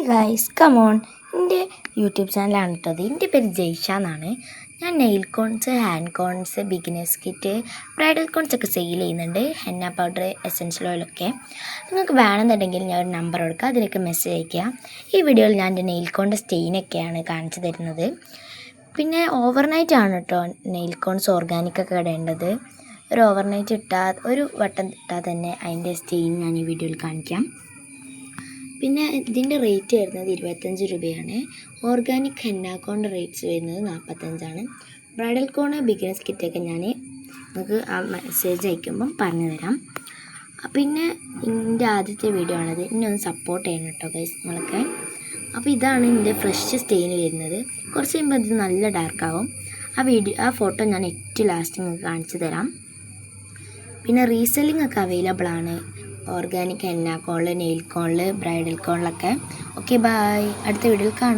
Guys come on, എൻ്റെ YouTube ചാനലാണ് കേട്ടത്. എൻ്റെ പേര് ജയ്ഷ എന്നാണ്. ഞാൻ nail cones, hand cones, beginners kit, bridal cones ഒക്കെ സെയിൽ ചെയ്യുന്നുണ്ട്. ഹെന്ന പൗഡർ, എസെൻഷ്യൽ ഓയിലൊക്കെ. നിങ്ങൾക്ക് വേണമെന്നുണ്ടെങ്കിൽ ഞാൻ ഒരു നമ്പർ കൊടുക്കുക, അതിലേക്ക് മെസ്സേജ് അയയ്ക്കുക. ഈ വീഡിയോയിൽ ഞാൻ എൻ്റെ നെയിൽ കോണിൻ്റെ സ്റ്റെയിനൊക്കെയാണ് കാണിച്ചു തരുന്നത്. പിന്നെ ഓവർനൈറ്റ് ആണ് കേട്ടോ നെയിൽ കോൺസ് ഓർഗാനിക്കൊക്കെ ഇടേണ്ടത്. ഒരു ഓവർനൈറ്റ് ഇട്ടാൽ, ഒരു വട്ടം ഇട്ടാൽ തന്നെ അതിൻ്റെ സ്റ്റെയിൻ ഞാൻ ഈ വീഡിയോയിൽ കാണിക്കാം. പിന്നെ ഇതിൻ്റെ റേറ്റ് വരുന്നത് 25 രൂപയാണ്. ഓർഗാനിക് ഹെന്ന കോണിൻ്റെ റേറ്റ്സ് വരുന്നത് 45ആണ്. ബ്രൈഡൽ കോണ്, ബിഗിനേഴ്സ് കിറ്റൊക്കെ ഞാൻ നിങ്ങൾക്ക് ആ മെസ്സേജ് അയക്കുമ്പം പറഞ്ഞു തരാം. പിന്നെ എൻ്റെ ആദ്യത്തെ വീഡിയോ ആണത്. ഇനി ഒന്ന് സപ്പോർട്ട് ചെയ്യണം കേട്ടോ ഗൈസ് നിങ്ങളൊക്കെ. അപ്പോൾ ഇതാണ് എൻ്റെ ഫ്രഷ് സ്റ്റെയിൻ വരുന്നത്. കുറച്ച് കഴിയുമ്പോൾ ഇത് നല്ല ഡാർക്കാവും. ആ ഫോട്ടോ ഞാൻ ഏറ്റവും ലാസ്റ്റ് നിങ്ങൾക്ക് കാണിച്ചു തരാം. പിന്നെ റീസെല്ലിംഗ് ഒക്കെ അവൈലബിൾ ആണ്. ഓർഗാനിക് ഹെന്ന കോണിൽ, നെയിൽ കോണിൽ, ബ്രൈഡൽ കോണിലൊക്കെ. Okay, bye. അടുത്ത വീഡിയോയിൽ കാണാം.